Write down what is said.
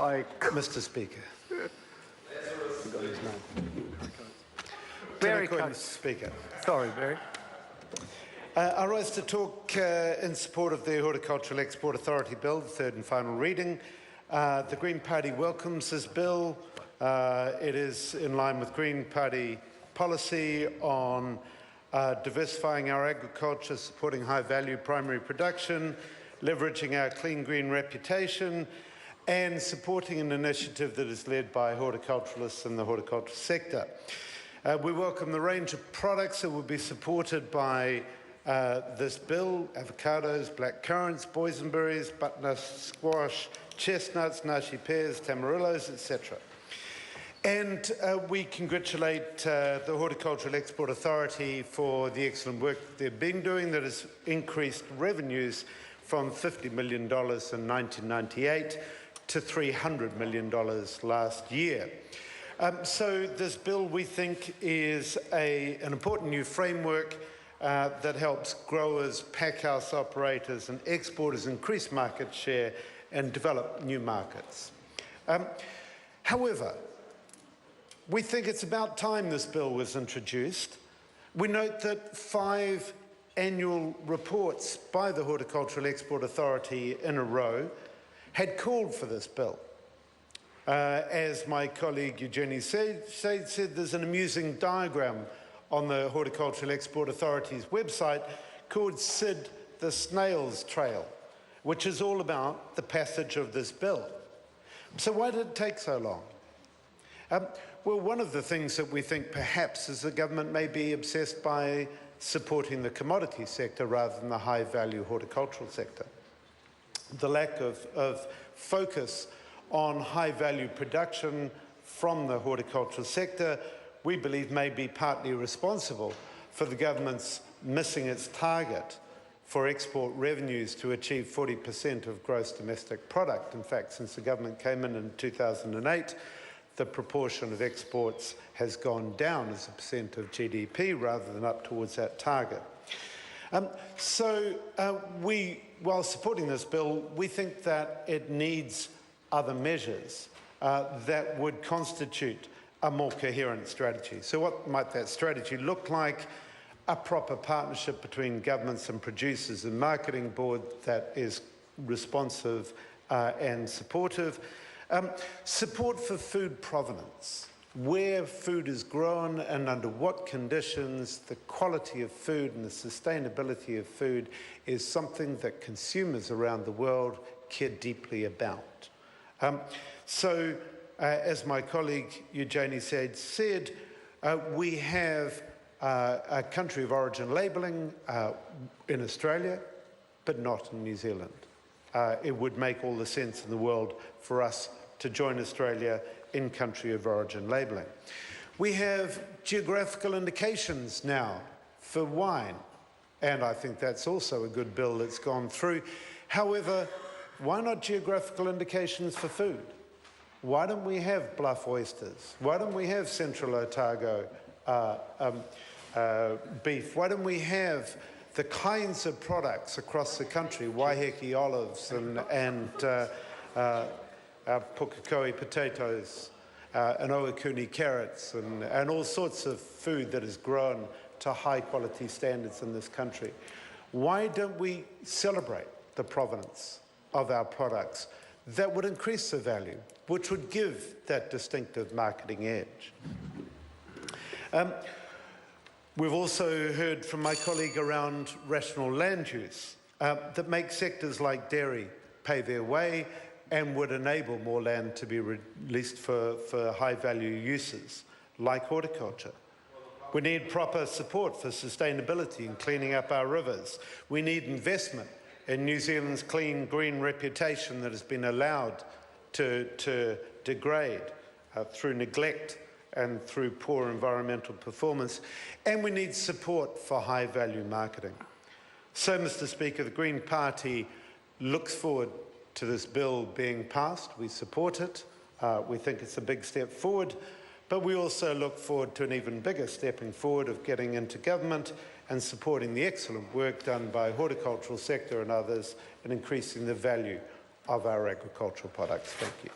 Mr. Speaker. Barry, Mr. Speaker. Sorry, Barry. I rise to talk in support of the Horticultural Export Authority Bill, the third and final reading. The Green Party welcomes this bill. It is in line with Green Party policy on diversifying our agriculture, supporting high-value primary production, leveraging our clean green reputation, and supporting an initiative that is led by horticulturalists in the horticultural sector. We welcome the range of products that will be supported by this bill: avocados, black currants, boysenberries, butternut squash, chestnuts, nashi pears, tamarillos, etc. And we congratulate the Horticultural Export Authority for the excellent work they've been doing that has increased revenues from $50 million in 1998 to $300 million last year. So this bill, we think, is an important new framework that helps growers, packhouse operators and exporters increase market share and develop new markets. However, we think it's about time this bill was introduced. We note that 5 annual reports by the Horticultural Export Authority in a row had called for this bill. As my colleague Eugenie said, there's an amusing diagram on the Horticultural Export Authority's website called SID the Snail's Trail, which is all about the passage of this bill. So why did it take so long? Well, one of the things that we think perhaps is the government may be obsessed by supporting the commodity sector rather than the high-value horticultural sector. The lack of focus on high-value production from the horticultural sector, we believe, may be partly responsible for the government's missing its target for export revenues to achieve 40% of gross domestic product. In fact, since the government came in 2008, the proportion of exports has gone down as a percent of GDP rather than up towards that target. While supporting this bill, we think that it needs other measures that would constitute a more coherent strategy. So what might that strategy look like? A proper partnership between governments and producers and marketing board that is responsive and supportive. Support for food provenance, where food is grown and under what conditions. The quality of food and the sustainability of food is something that consumers around the world care deeply about. As my colleague Eugenie said, we have a country of origin labelling in Australia, but not in New Zealand. It would make all the sense in the world for us to join Australia in country of origin labelling. We have geographical indications now for wine, and I think that's also a good bill that's gone through. However, why not geographical indications for food? Why don't we have bluff oysters? Why don't we have Central Otago beef? Why don't we have the kinds of products across the country, Waiheke olives and pukekohe potatoes, and Oakuni carrots, and all sorts of food that is grown to high quality standards in this country? Why don't we celebrate the provenance of our products? That would increase the value, which would give that distinctive marketing edge. We've also heard from my colleague around rational land use that makes sectors like dairy pay their way and would enable more land to be released for high-value uses like horticulture. We need proper support for sustainability and cleaning up our rivers. We need investment in New Zealand's clean green reputation that has been allowed to degrade through neglect and through poor environmental performance. And we need support for high-value marketing. So, Mr. Speaker, the Green Party looks forward to this bill being passed. We support it. We think it's a big step forward, but we also look forward to an even bigger stepping forward of getting into government and supporting the excellent work done by the horticultural sector and others in increasing the value of our agricultural products. Thank you.